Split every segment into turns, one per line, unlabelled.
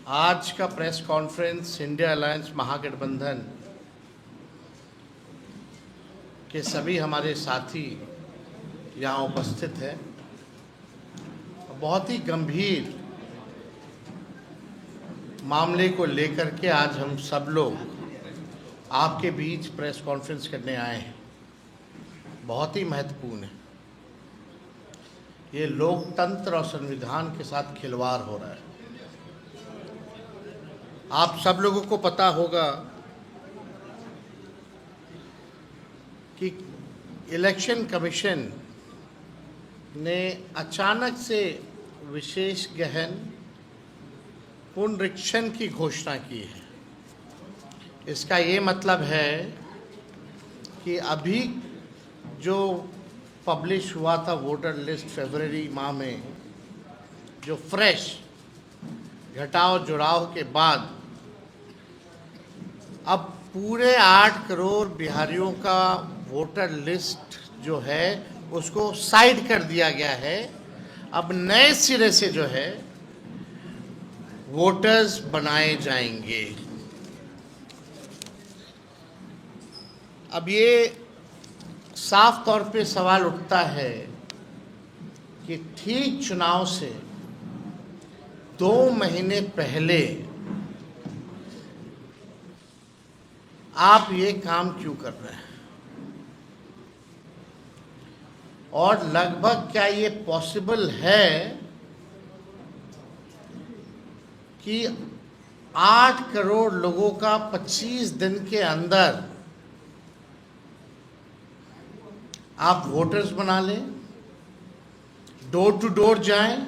आज का press conference India alliance महागठबंधन के सभी हमारे साथी यहाँ उपस्थित हैं। बहुत ही गंभीर मामले को लेकर के आज हम सब लोग आपके बीच प्रेस कॉन्फ्रेंस करने आए हैं। बहुत ही महत्वपूर्ण है। ये लोकतंत्र और संविधान के साथ खिलवाड़ हो रहा है। आप सब लोगों को पता होगा कि इलेक्शन कमीशन ने अचानक से विशेष गहन पुनरीक्षण की घोषणा की है। इसका ये मतलब है कि अभी जो पब्लिश हुआ था वोटर लिस्ट फरवरी माह में, जो फ्रेश घटाव जुड़ाव के बाद अब पूरे 8 करोड़ बिहारियों का वोटर लिस्ट जो है उसको साइड कर दिया गया है। अब नए सिरे से जो है वोटर्स बनाए जाएंगे। अब ये साफ तौर पे सवाल उठता है कि ठीक चुनाव से 2 महीने पहले आप ये काम क्यों कर रहे हैं, और लगभग क्या ये पॉसिबल है कि 8 करोड़ लोगों का 25 दिन के अंदर आप वोटर्स बना लें, डोर टू डोर जाएं,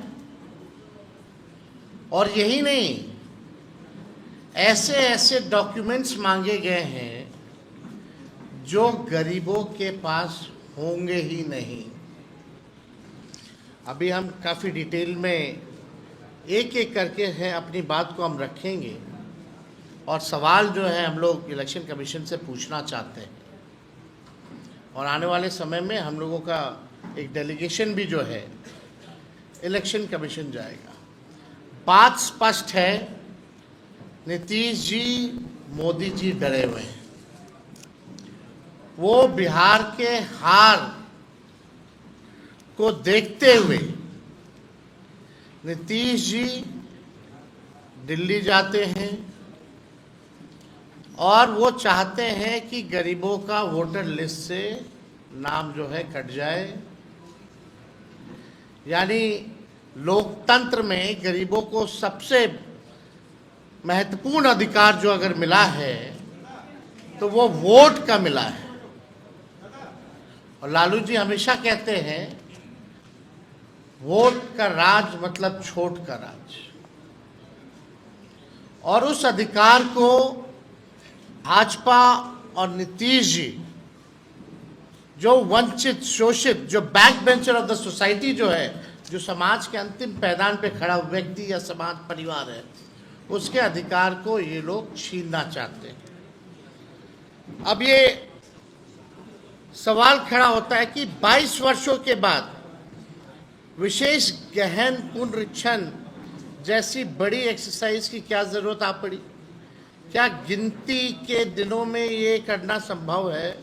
और यही नहीं, ऐसे ऐसे डॉक्यूमेंट्स मांगे गए हैं जो गरीबों के पास होंगे ही नहीं। अभी हम काफ़ी डिटेल में एक एक करके हैं अपनी बात को हम रखेंगे, और सवाल जो है हम लोग इलेक्शन कमीशन से पूछना चाहते हैं, और आने वाले समय में हम लोगों का एक डेलीगेशन भी जो है इलेक्शन कमीशन जाएगा। बात स्पष्ट है, नीतीश जी, मोदी जी डरे हुए हैं। वो बिहार के हार को देखते हुए नीतीश जी दिल्ली जाते हैं और वो चाहते हैं कि गरीबों का वोटर लिस्ट से नाम जो है कट जाए। यानी लोकतंत्र में गरीबों को सबसे महत्वपूर्ण अधिकार जो अगर मिला है तो वो वोट का मिला है। और लालू जी हमेशा कहते हैं वोट का राज मतलब छोट का राज, और उस अधिकार को भाजपा और नीतीश जी, जो वंचित, शोषित, जो back bencher of the society जो है, जो समाज के अंतिम पैदान पे खड़ा व्यक्ति या समाज परिवार है, उसके अधिकार को ये लोग छीनना चाहते हैं। अब ये सवाल खड़ा होता है कि 22 वर्षों के बाद विशेष गहन पुनरीक्षण जैसी बड़ी एक्सरसाइज की क्या जरूरत आ पड़ी? क्या गिनती के दिनों में ये करना संभव है,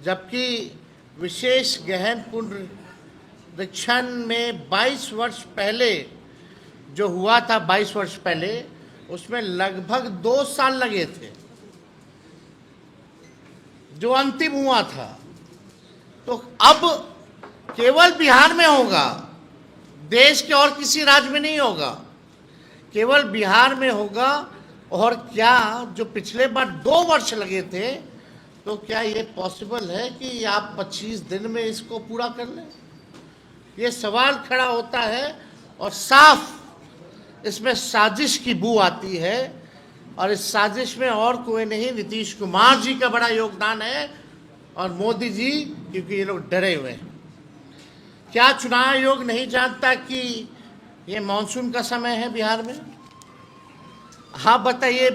जबकि विशेष गहन पुनरीक्षण में 22 वर्ष पहले जो हुआ था, 22 वर्ष पहले उसमें लगभग 2 साल लगे थे जो अंतिम हुआ था। तो अब केवल बिहार में होगा, देश के और किसी राज्य में नहीं होगा, केवल बिहार में होगा। और क्या जो पिछले बार 2 वर्ष लगे थे, तो क्या ये पॉसिबल है कि आप 25 दिन में इसको पूरा कर लें? ये सवाल खड़ा होता है, और साफ इसमें साजिश की बू आती है। और इस साजिश में और कोई नहीं, नीतीश कुमार जी का बड़ा योगदान है, और मोदी जी, क्योंकि ये लोग डरे हुए हैं। क्या चुनाव आयोग नहीं जानता कि ये मानसून का समय है बिहार में? हाँ बताइए,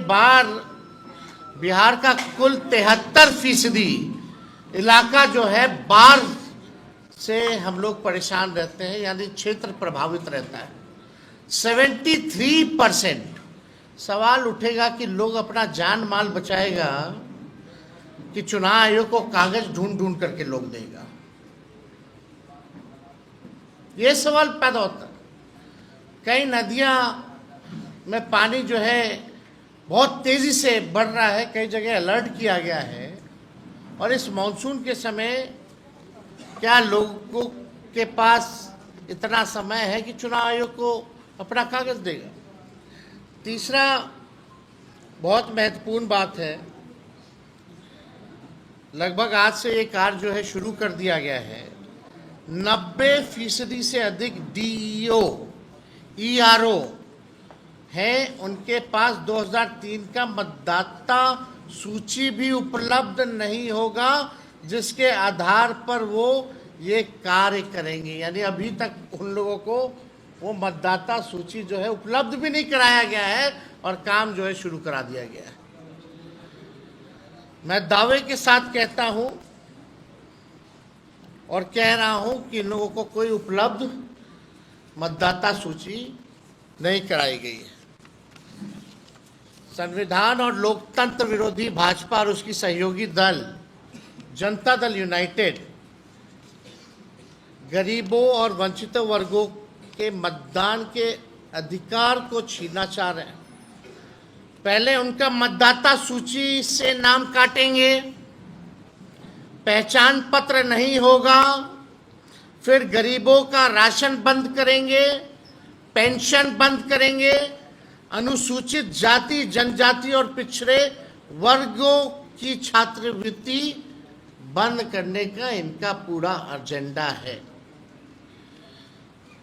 बिहार का कुल 73% इलाका जो है बाढ़ से हम लोग परेशान रहते हैं, यानी क्षेत्र प्रभावित रहता है। 73% सवाल उठेगा कि लोग अपना जान माल बचाएगा कि चुनाव आयोग को कागज ढूंढ ढूंढ करके लोग देगा। ये सवाल पैदा होता है। कई नदियां में पानी जो है बहुत तेजी से बढ़ रहा है, कई जगह अलर्ट किया गया है, और इस मानसून के समय क्या लोगों के पास इतना समय है कि चुनाव आयोग को अपना कागज देगा? तीसरा बहुत महत्वपूर्ण बात है, लगभग आज से ये कार्य जो है शुरू कर दिया गया है। 90% से अधिक डीईओ ईआरओ हैं, उनके पास 2003 का मतदाता सूची भी उपलब्ध नहीं होगा जिसके आधार पर वो ये कार्य करेंगे। यानी अभी तक उन लोगों को वो मतदाता सूची जो है उपलब्ध भी नहीं कराया गया है और काम जो है शुरू करा दिया गया है। मैं दावे के साथ कहता हूं और कह रहा हूं कि इन लोगों को कोई उपलब्ध मतदाता सूची नहीं कराई गई है। संविधान और लोकतंत्र विरोधी भाजपा और उसकी सहयोगी दल जनता दल यूनाइटेड गरीबों और वंचित वर्गों के मतदान के अधिकार को छीनना चाह रहे हैं। पहले उनका मतदाता सूची से नाम काटेंगे, पहचान पत्र नहीं होगा, फिर गरीबों का राशन बंद करेंगे, पेंशन बंद करेंगे, अनुसूचित जाति जनजाति और पिछड़े वर्गों की छात्रवृत्ति बंद करने का इनका पूरा एजेंडा है।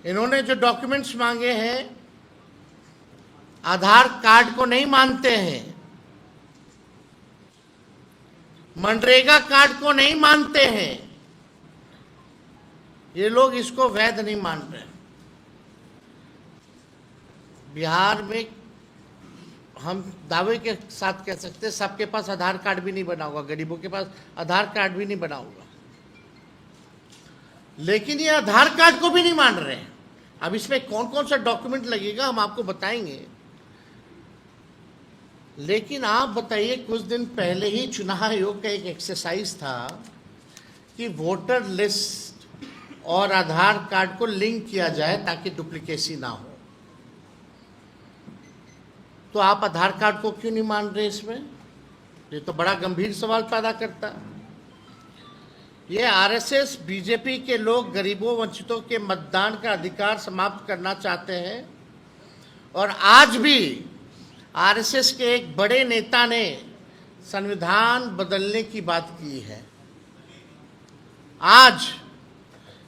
इन्होंने जो डॉक्यूमेंट्स मांगे हैं, आधार कार्ड को नहीं मानते हैं, मनरेगा कार्ड को नहीं मानते हैं, ये लोग इसको वैध नहीं मान रहे। बिहार में हम दावे के साथ कह सकते हैं सबके पास आधार कार्ड भी नहीं बना होगा, गरीबों के पास आधार कार्ड भी नहीं बना होगा, लेकिन ये आधार कार्ड को भी नहीं मान रहे हैं। अब इसमें कौन कौन सा डॉक्यूमेंट लगेगा हम आपको बताएंगे, लेकिन आप बताइए, कुछ दिन पहले ही चुनाव आयोग का एक एक्सरसाइज था कि वोटर लिस्ट और आधार कार्ड को लिंक किया जाए ताकि डुप्लीकेसी ना हो। तो आप आधार कार्ड को क्यों नहीं मान रहे इसमें? ये तो बड़ा गंभीर सवाल पैदा करता है। ये आरएसएस बीजेपी के लोग गरीबों वंचितों के मतदान का अधिकार समाप्त करना चाहते हैं, और आज भी आरएसएस के एक बड़े नेता ने संविधान बदलने की बात की है। आज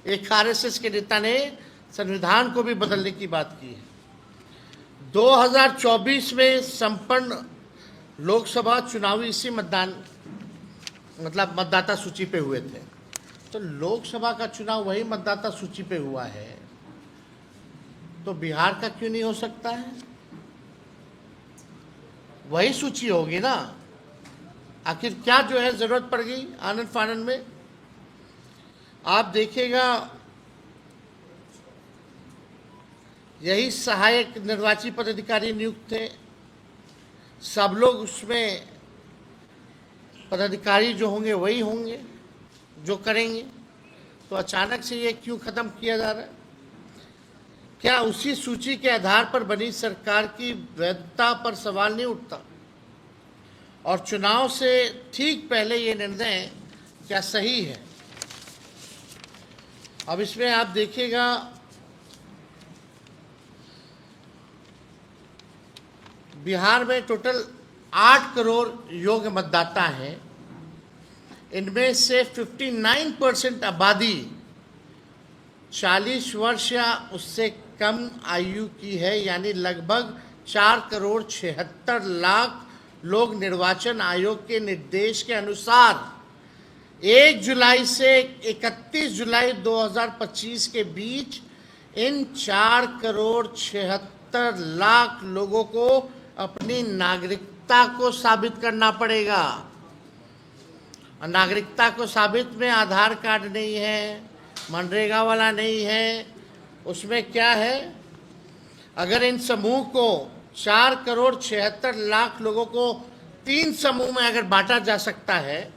एक आरएसएस के नेता ने संविधान को भी बदलने की बात की है। 2024 में संपन्न लोकसभा चुनावी इसी मतदाता सूची पे हुए थे, तो लोकसभा का चुनाव वही मतदाता सूची पे हुआ है, तो बिहार का क्यों नहीं हो सकता है? वही सूची होगी ना। आखिर क्या जो है जरूरत पड़ गई आनंद फानंद में? आप देखिएगा, यही सहायक निर्वाची पदाधिकारी नियुक्त थे, सब लोग उसमें पदाधिकारी जो होंगे वही होंगे जो करेंगे, तो अचानक से ये क्यों खत्म किया जा रहा है? क्या उसी सूची के आधार पर बनी सरकार की वैधता पर सवाल नहीं उठता? और चुनाव से ठीक पहले ये निर्णय क्या सही है? अब इसमें आप देखिएगा, बिहार में टोटल 8 करोड़ योग्य मतदाता हैं। इनमें से 59% आबादी 40 वर्ष या उससे कम आयु की है, यानी लगभग 4,76,00,000 लोग निर्वाचन आयोग के निर्देश के अनुसार 1 जुलाई से 31 जुलाई 2025 के बीच इन 4,76,00,000 लोगों को अपनी नागरिकता को साबित करना पड़ेगा। और नागरिकता को साबित में आधार कार्ड नहीं है, मनरेगा वाला नहीं है, उसमें क्या है? अगर इन समूह को 4,76,00,000 लोगों को 3 समूह में अगर बांटा जा सकता है।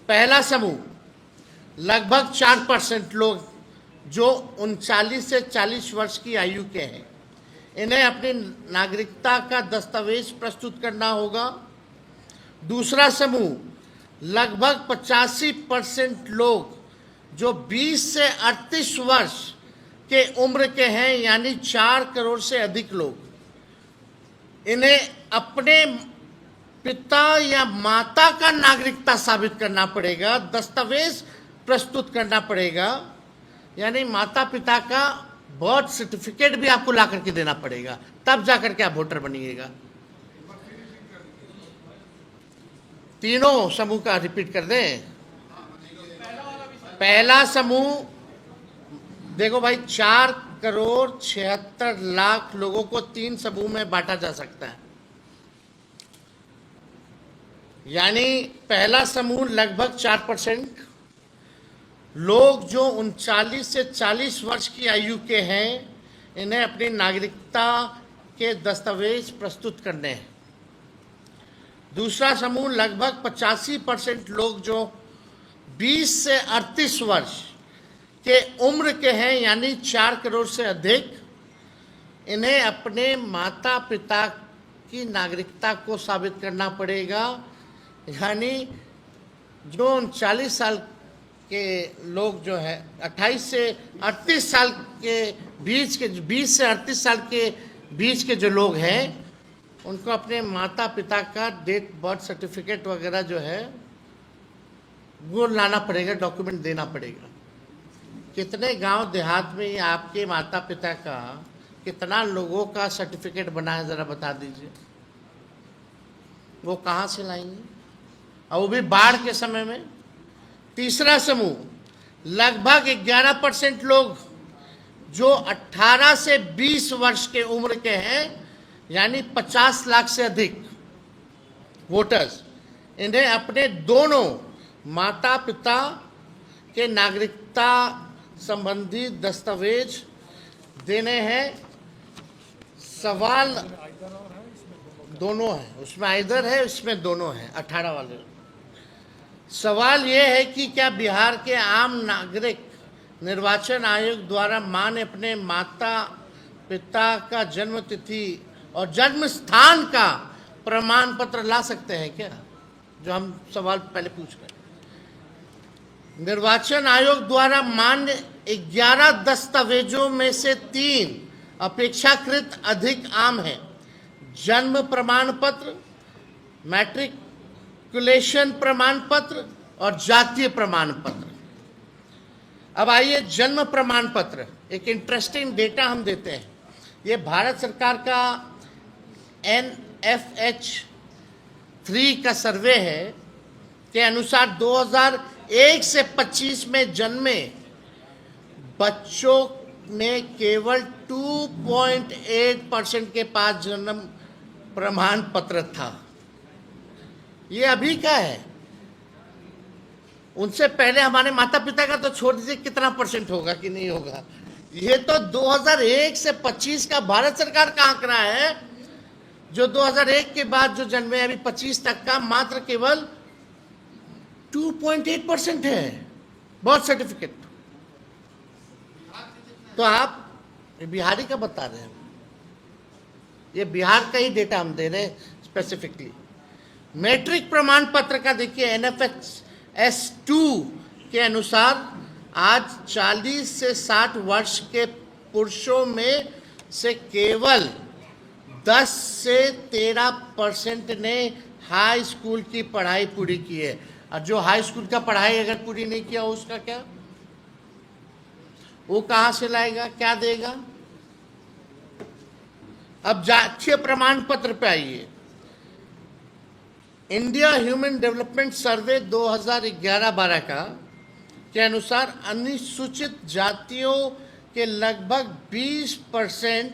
पहला समूह लगभग 4% लोग जो 39 से 40 वर्ष की आयु के हैं, इन्हें अपनी नागरिकता का दस्तावेज प्रस्तुत करना होगा। दूसरा समूह लगभग 85% लोग जो 20 से 38 वर्ष के उम्र के हैं, यानी 4 करोड़ से अधिक लोग, इन्हें अपने पिता या माता का नागरिकता साबित करना पड़ेगा, दस्तावेज प्रस्तुत करना पड़ेगा, यानी माता पिता का बर्थ सर्टिफिकेट भी आपको ला करके देना पड़ेगा, तब जाकर के आप वोटर बनिएगा। तीनों समूह का रिपीट कर दें। पहला समूह देखो भाई, 4,76,00,000 लोगों को 3 समूह में बांटा जा सकता है। यानी पहला समूह लगभग 4% लोग जो 39 से 40 वर्ष की आयु के हैं, इन्हें अपनी नागरिकता के दस्तावेज प्रस्तुत करने हैं। दूसरा समूह लगभग 85% लोग जो 20 से 38 वर्ष के उम्र के हैं, यानी 4 करोड़ से अधिक, इन्हें अपने माता पिता की नागरिकता को साबित करना पड़ेगा। यानी जो 39 साल के लोग जो है 28 से 38 साल के बीच के, 20 से 38 साल के बीच के जो लोग हैं, उनको अपने माता पिता का डेट बर्थ सर्टिफिकेट वगैरह जो है वो लाना पड़ेगा, डॉक्यूमेंट देना पड़ेगा। कितने गांव देहात में आपके माता पिता का, कितना लोगों का सर्टिफिकेट बना है, ज़रा बता दीजिए। वो कहाँ से लाएंगे, और वो भी बाढ़ के समय में। तीसरा समूह लगभग 11% लोग जो 18 से 20 वर्ष के उम्र के हैं, यानी 50 लाख से अधिक वोटर्स, इन्हें अपने दोनों माता पिता के नागरिकता संबंधी दस्तावेज देने हैं। सवाल दोनों है, उसमें आइदर है, उसमें दोनों है, 18 वाले। सवाल यह है कि क्या बिहार के आम नागरिक निर्वाचन आयोग द्वारा मान्य अपने माता पिता का जन्म तिथि और जन्म स्थान का प्रमाण पत्र ला सकते हैं क्या? जो हम सवाल पहले पूछ रहे हैं। निर्वाचन आयोग द्वारा मान्य 11 दस्तावेजों में से 3 अपेक्षाकृत अधिक आम है: जन्म प्रमाण पत्र, मैट्रिकुलेशन प्रमाण पत्र और जातीय प्रमाण पत्र। अब आइए, जन्म प्रमाण पत्र, एक इंटरेस्टिंग डेटा हम देते हैं। ये भारत सरकार का NFH 3 का सर्वे है के अनुसार 2001 से 25 में जन्मे बच्चों ने केवल 2.8% के पास जन्म प्रमाण पत्र था। ये अभी का है, उनसे पहले हमारे माता पिता का तो छोड़ दीजिए, कितना % होगा कि नहीं होगा। ये तो 2001 से 25 का भारत सरकार का आंकड़ा है। जो 2001 के बाद जो जन्मे अभी 25 तक का मात्र केवल 2.8% है बर्थ सर्टिफिकेट। तो आप बिहारी का बता रहे हैं, ये बिहार का ही डेटा हम दे रहे हैं स्पेसिफिकली। मैट्रिक प्रमाण पत्र का देखिए, NFS 2 के अनुसार आज 40 से 60 वर्ष के पुरुषों में से केवल 10 से 13% ने हाई स्कूल की पढ़ाई पूरी की है। और जो हाई स्कूल का पढ़ाई अगर पूरी नहीं किया उसका क्या, वो कहाँ से लाएगा, क्या देगा? अब जातीय प्रमाण पत्र पे आइए। इंडिया ह्यूमन डेवलपमेंट सर्वे 2011-12 का के अनुसार अनुसूचित जातियों के लगभग 20%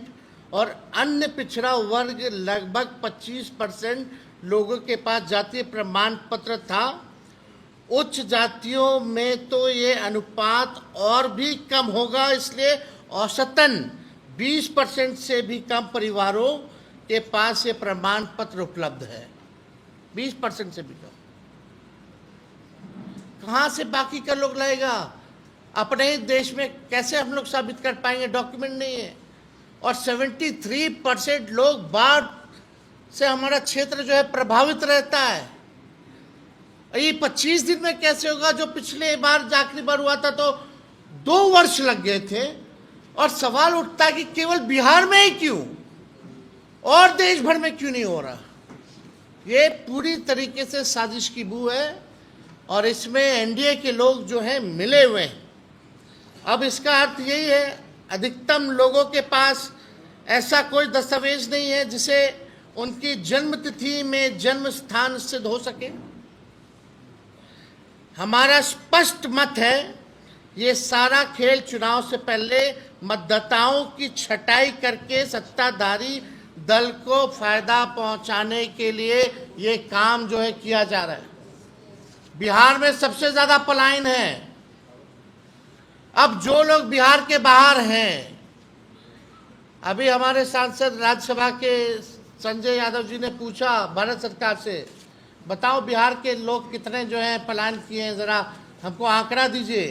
और अन्य पिछड़ा वर्ग लगभग 25% लोगों के पास जातीय प्रमाण पत्र था। उच्च जातियों में तो ये अनुपात और भी कम होगा, इसलिए औसतन 20% से भी कम परिवारों के पास ये प्रमाण पत्र उपलब्ध है, 20% से भी कम। कहां से बाकी का लोग लाएगा? अपने ही देश में कैसे हम लोग साबित कर पाएंगे? डॉक्यूमेंट नहीं है। और 73% लोग बाढ़ से हमारा क्षेत्र जो है प्रभावित रहता है। ये 25 दिन में कैसे होगा? जो पिछले बार आखिरी बार हुआ था तो 2 वर्ष लग गए थे। और सवाल उठता है कि केवल बिहार में ही क्यों, और देश भर में क्यों नहीं हो रहा? ये पूरी तरीके से साजिश की बू है और इसमें एनडीए के लोग जो हैं मिले हुए हैं। अब इसका अर्थ यही है, अधिकतम लोगों के पास ऐसा कोई दस्तावेज नहीं है जिसे उनकी जन्म तिथि में जन्म स्थान सिद्ध हो सके। हमारा स्पष्ट मत है, ये सारा खेल चुनाव से पहले मतदाताओं की छटाई करके सत्ताधारी दल को फायदा पहुंचाने के लिए ये काम जो है किया जा रहा है। बिहार में सबसे ज्यादा पलायन है। अब जो लोग बिहार के बाहर हैं, अभी हमारे सांसद राज्यसभा के संजय यादव जी ने पूछा भारत सरकार से, बताओ बिहार के लोग कितने जो हैं पलायन किए हैं, जरा हमको आंकड़ा दीजिए।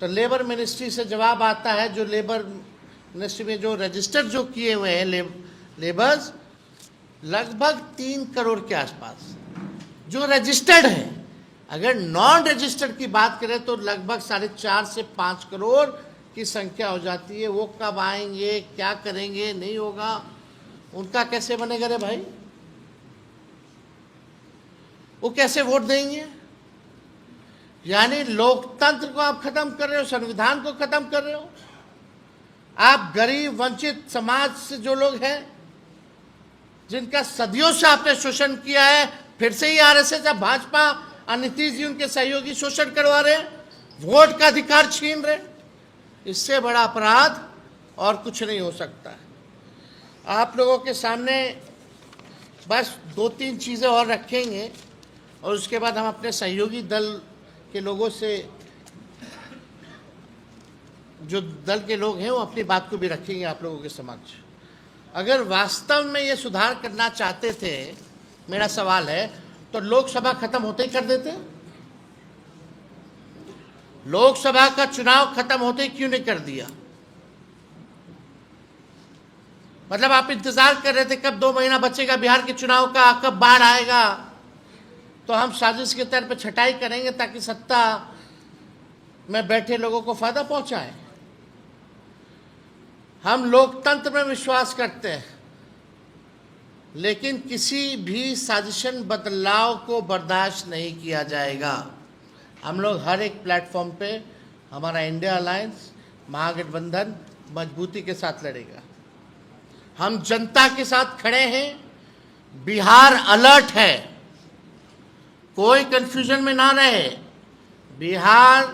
तो लेबर मिनिस्ट्री से जवाब आता है, जो लेबर मिनिस्ट्री में जो रजिस्टर जो किए हुए हैं लेबर्स, लगभग 3 करोड़ के आसपास जो रजिस्टर्ड हैं। अगर नॉन रजिस्टर्ड की बात करें तो लगभग 4.5 से 5 करोड़ की संख्या हो जाती है। वो कब आएंगे, क्या करेंगे, नहीं होगा, उनका कैसे बनेगा रे भाई? वो कैसे वोट देंगे? यानी लोकतंत्र को आप खत्म कर रहे हो, संविधान को खत्म कर रहे हो। आप गरीब वंचित समाज से जो लोग हैं, जिनका सदियों से आपने शोषण किया है, फिर से ही आरएसएस या भाजपा और नीतीश जी उनके सहयोगी शोषण करवा रहे हैं, वोट का अधिकार छीन रहे। इससे बड़ा अपराध और कुछ नहीं हो सकता है। आप लोगों के सामने बस 2-3 चीज़ें और रखेंगे और उसके बाद हम अपने सहयोगी दल के लोगों से, जो दल के लोग हैं, वो अपनी बात को भी रखेंगे आप लोगों के समक्ष। अगर वास्तव में ये सुधार करना चाहते थे, मेरा सवाल है, तो लोकसभा खत्म होते ही कर देते? लोकसभा का चुनाव खत्म होते ही क्यों नहीं कर दिया? मतलब आप इंतजार कर रहे थे कब 2 महीना बचेगा बिहार के चुनाव का, कब बाढ़ आएगा तो हम साजिश के तौर पे छटाई करेंगे ताकि सत्ता में बैठे लोगों को फायदा पहुंचाएं। हम लोकतंत्र में विश्वास करते हैं, लेकिन किसी भी साजिशन बदलाव को बर्दाश्त नहीं किया जाएगा। हम लोग हर एक प्लेटफॉर्म पे, हमारा इंडिया अलायंस महागठबंधन मजबूती के साथ लड़ेगा। हम जनता के साथ खड़े हैं। बिहार अलर्ट है, कोई कंफ्यूजन में ना रहे। बिहार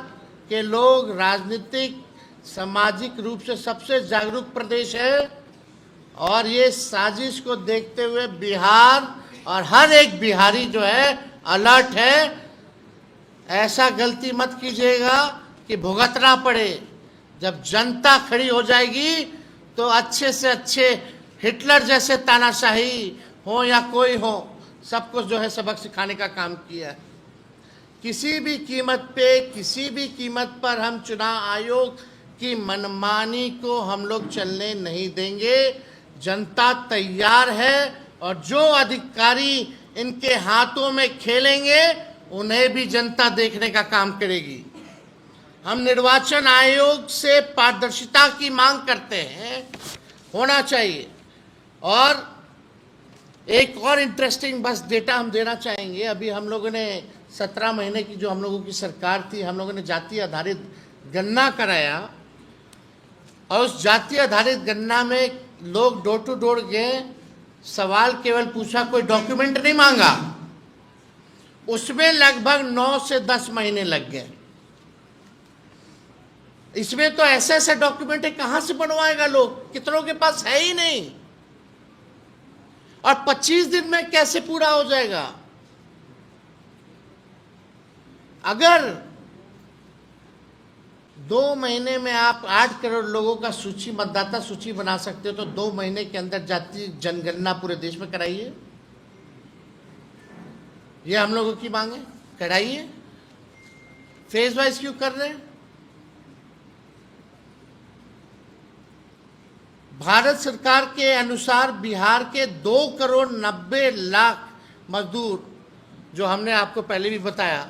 के लोग राजनीतिक सामाजिक रूप से सबसे जागरूक प्रदेश है और ये साजिश को देखते हुए बिहार और हर एक बिहारी जो है अलर्ट है। ऐसा गलती मत कीजिएगा कि भुगतना पड़े। जब जनता खड़ी हो जाएगी तो अच्छे से अच्छे हिटलर जैसे तानाशाही हो या कोई हो, सबको जो है सबक सिखाने का काम किया है। किसी भी कीमत पे, किसी भी कीमत पर हम चुनाव आयोग की मनमानी को हम लोग चलने नहीं देंगे। जनता तैयार है और जो अधिकारी इनके हाथों में खेलेंगे उन्हें भी जनता देखने का काम करेगी। हम निर्वाचन आयोग से पारदर्शिता की मांग करते हैं, होना चाहिए। और एक और इंटरेस्टिंग बस डेटा हम देना चाहेंगे। अभी हम लोगों ने 17 महीने की जो हम लोगों की सरकार थी, हम लोगों ने जाति आधारित गणना कराया और उस जाति आधारित गणना में लोग डोर टू डोर गए, सवाल केवल पूछा, कोई डॉक्यूमेंट नहीं मांगा। उसमें लगभग 9 से 10 महीने लग गए। इसमें तो ऐसे ऐसे डॉक्यूमेंट कहां से बनवाएगा लोग, कितनों के पास है ही नहीं। और 25 दिन में कैसे पूरा हो जाएगा? अगर 2 महीने में आप 8 करोड़ लोगों का सूची, मतदाता सूची बना सकते हो, तो 2 महीने के अंदर जातीय जनगणना पूरे देश में कराइए। ये हम लोगों की मांग है, कराइए। फेज वाइज क्यों कर रहे हैं? भारत सरकार के अनुसार बिहार के 2,90,00,000 मजदूर, जो हमने आपको पहले भी बताया,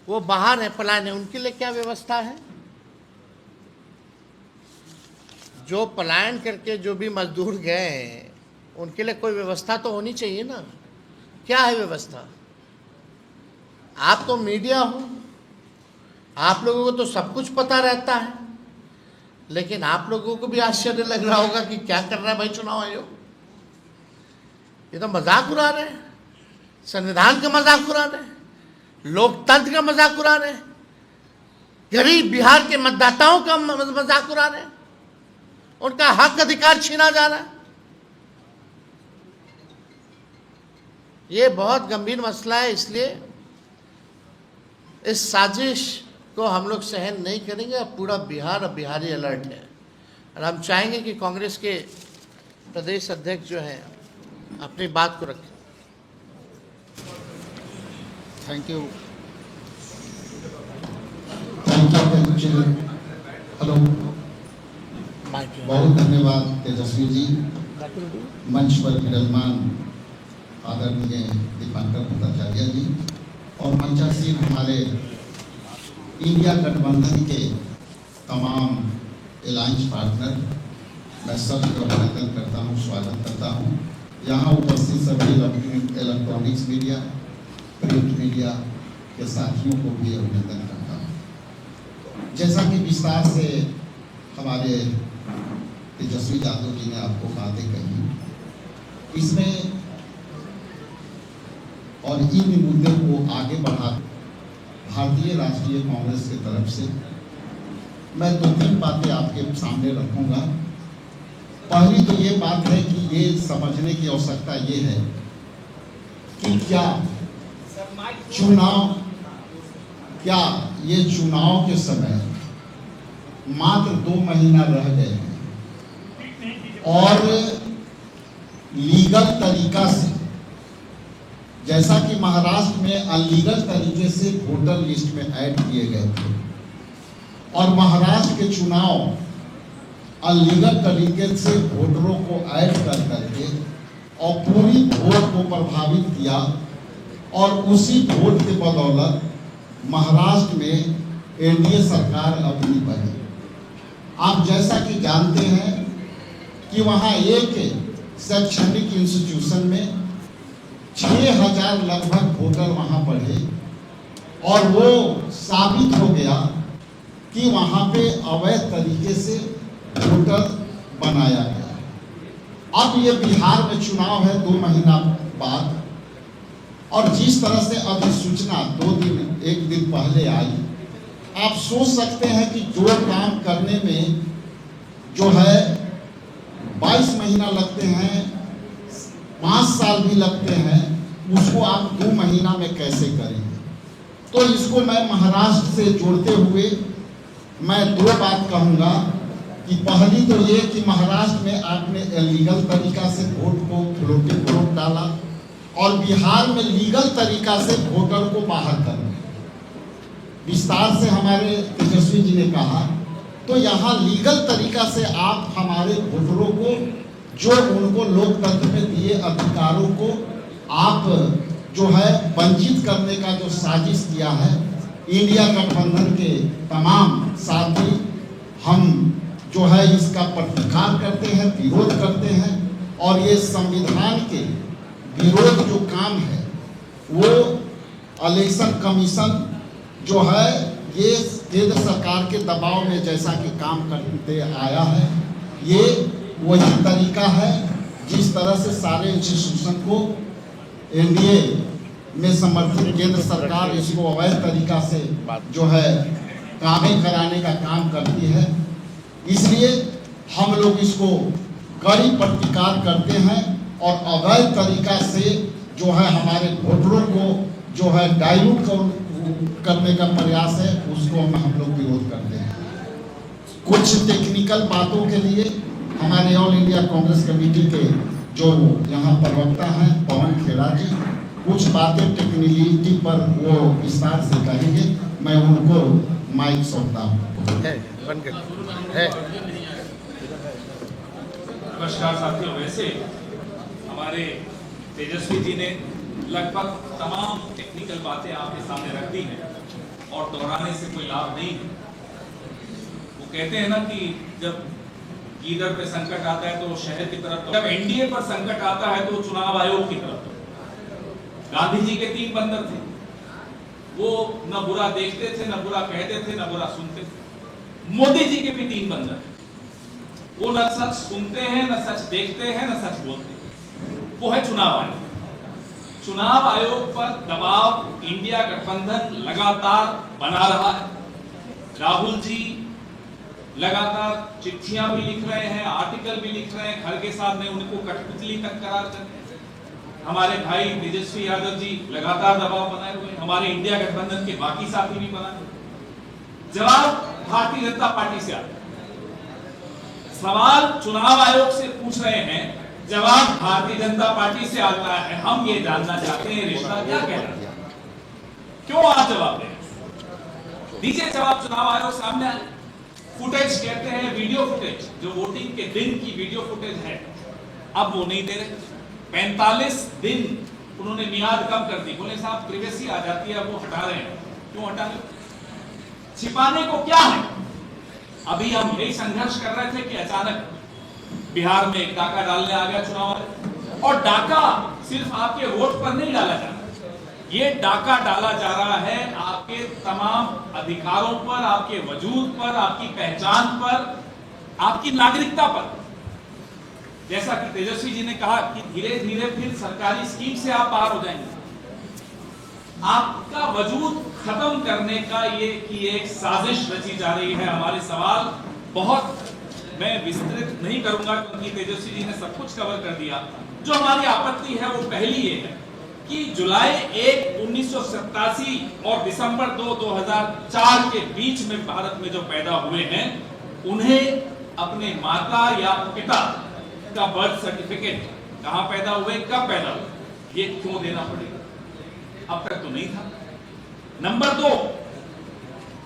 वो बाहर है, पलायन है। उनके लिए क्या व्यवस्था है? जो पलायन करके जो भी मजदूर गए हैं, उनके लिए कोई व्यवस्था तो होनी चाहिए ना। क्या है व्यवस्था? आप तो मीडिया हो, आप लोगों को तो सब कुछ पता रहता है, लेकिन आप लोगों को भी आश्चर्य लग रहा होगा कि क्या कर रहा है भाई चुनाव आयोग। ये तो मजाक उड़ा रहे हैं, संविधान का मजाक उड़ा रहे हैं, लोकतंत्र का मजाक उड़ा रहे हैं, गरीब बिहार के मतदाताओं का मजाक उड़ा रहे हैं, उनका हक अधिकार छीना जा रहा है। ये बहुत गंभीर मसला है, इसलिए इस साजिश को हम लोग सहन नहीं करेंगे। पूरा बिहार और बिहारी अलर्ट है, और हम चाहेंगे कि कांग्रेस के प्रदेश अध्यक्ष जो हैं अपनी बात को रखें।
Thank you.
हेलो, बहुत धन्यवाद तेजस्वी जी। मंच पर विराजमान आदरणीय दीपांकर भट्टाचार्य जी और मंचासीन हमारे इंडिया गठबंधन के तमाम अलायंस पार्टनर, मैं सबका अभिनंदन करता हूं, स्वागत करता हूं। यहाँ उपस्थित सभी इलेक्ट्रॉनिक्स मीडिया, प्रिंट मीडिया के साथियों को भी अभिनंदन करता हूं। जैसा कि विस्तार से हमारे तेजस्वी यादव जी ने आपको बातें कही, इसमें और इन मुद्दों को आगे बढ़ा भारतीय राष्ट्रीय कांग्रेस की तरफ से मैं 2-3 बातें आपके सामने रखूंगा। पहली तो ये बात है कि ये समझने की आवश्यकता ये है कि क्या ये चुनाव के समय मात्र 2 महीना रह गए हैं और लीगल तरीका से, जैसा कि महाराष्ट्र में अनलीगल तरीके से वोटर लिस्ट में ऐड किए गए थे और महाराष्ट्र के चुनाव अनलीगल तरीके से वोटरों को ऐड कर करके और पूरी वोट को प्रभावित किया, और उसी वोट के बदौलत महाराष्ट्र में एनडीए सरकार अपनी बनी। आप जैसा कि जानते हैं कि वहाँ एक शैक्षणिक इंस्टीट्यूशन में 6,000 लगभग वोटर वहाँ पढ़े और वो साबित हो गया कि वहाँ पे अवैध तरीके से वोटर बनाया गया। अब ये बिहार में चुनाव है 2 महीना बाद, और जिस तरह से अधिसूचना 1 दिन पहले आई, आप सोच सकते हैं कि जो काम करने में जो है 22 महीना लगते हैं, 5 साल भी लगते हैं, उसको आप 2 महीना में कैसे करेंगे। तो इसको मैं महाराष्ट्र से जोड़ते हुए मैं 2 बात कहूँगा कि पहली तो ये कि महाराष्ट्र में आपने इलीगल तरीका से वोट को फ्लोटिंग वोट डाला और बिहार में लीगल तरीका से वोटर को बाहर करना। विस्तार से हमारे तेजस्वी जी ने कहा, तो यहाँ लीगल तरीका से आप हमारे वोटरों को, जो उनको लोकतंत्र में दिए अधिकारों को आप जो है वंचित करने का जो साजिश किया है, इंडिया गठबंधन के तमाम साथी हम जो है इसका प्रतिकार करते हैं, विरोध करते हैं, और ये संविधान के विरोध जो काम है वो इलेक्शन कमीशन जो है ये केंद्र सरकार के दबाव में जैसा कि काम करते आया है, ये वही तरीका है जिस तरह से सारे इंस्टीट्यूशन को एनडीए में समर्थित केंद्र सरकार इसको अवैध तरीका से जो है कामें कराने का काम करती है। इसलिए हम लोग इसको कड़ी प्रतिकार करते हैं और अवैध तरीका से जो है हमारे वोटरों को जो है डाइल्यूट करने का प्रयास है, उसको हम लोग विरोध करते हैं। कुछ टेक्निकल बातों के लिए हमारे ऑल इंडिया कांग्रेस कमेटी के जो यहाँ प्रवक्ता हैं पवन खेड़ा जी कुछ बातें टेक्निकलिटी पर वो विस्तार से कहेंगे। मैं उनको माइक सौंपता हूँ।
नमस्कार साथियों, वैसे हमारे तेजस्वी जी ने लगभग तमाम टेक्निकल बातें आपके सामने रख दी हैं और दोहराने से कोई लाभ नहीं है। वो कहते हैं ना कि जब गीदड़ पे संकट आता है तो शहर की तरफ, जब एनडीए पर संकट आता है तो चुनाव आयोग की तरफ। गांधी जी के 3 बंदर थे, वो न बुरा देखते थे, न बुरा कहते थे, न बुरा सुनते थे। मोदी जी के भी 3 बंदर, वो न सच सुनते हैं, न सच देखते हैं, न सच बोलते हैं। वो है चुनाव आयोग। चुनाव आयोग पर दबाव इंडिया गठबंधन लगातार बना रहा है। राहुल जी लगातार चिट्ठियां भी लिख रहे हैं, आर्टिकल भी लिख रहे हैं, खड़गे साहब ने उनको कठपुतली तक करार कर दिया। हमारे भाई तेजस्वी यादव जी लगातार दबाव बनाए हुए, हमारे इंडिया गठबंधन के बाकी साथी भी बनाए। जवाब भारतीय जनता पार्टी से आता है। सवाल चुनाव आयोग से पूछ रहे हैं, जवाब भारतीय जनता पार्टी से आता है। हम ये जानना चाहते हैं रिश्ता क्या कह रहा है, क्यों आप जवाब दें? दीजिए जवाब। चुनाव आयोग सामने आए, फुटेज कहते हैं, वीडियो फुटेज जो वोटिंग के दिन की वीडियो फुटेज है, अब वो नहीं दे रहे। 45 दिन उन्होंने मियाद कम कर दी। बोले साहब प्रिवेसी आ जाती है, वो हटा रहे हैं। क्यों हटा रहे? छिपाने को क्या है? अभी हम यही संघर्ष कर रहे थे कि अचानक बिहार में एक डाका डालने आ गया चुनाव। और डाका सिर्फ आपके वोट पर नहीं डाला जा रहा, ये डाका डाला जा रहा है आपके तमाम अधिकारों पर, आपके वजूद पर, आपकी पहचान पर, आपकी नागरिकता पर। जैसा कि तेजस्वी जी ने कहा कि धीरे धीरे फिर सरकारी स्कीम से आप बाहर हो जाएंगे। आपका वजूद खत्म करने का ये कि एक साजिश रची जा रही है। हमारे सवाल बहुत मैं विस्तृत नहीं करूंगा क्योंकि तेजस्वी जी ने सब कुछ कवर कर दिया। जो हमारी आपत्ति है वो पहली ये है कि जुलाई 1, 1987 और दिसंबर 2, 2004 के बीच में भारत में जो पैदा हुए हैं, उन्हें अपने माता या पिता का बर्थ सर्टिफिकेट कहां पैदा हुए, कब पैदा हुए, ये क्यों देना पड़ेगा? अब तक तो नहीं था। नंबर 2,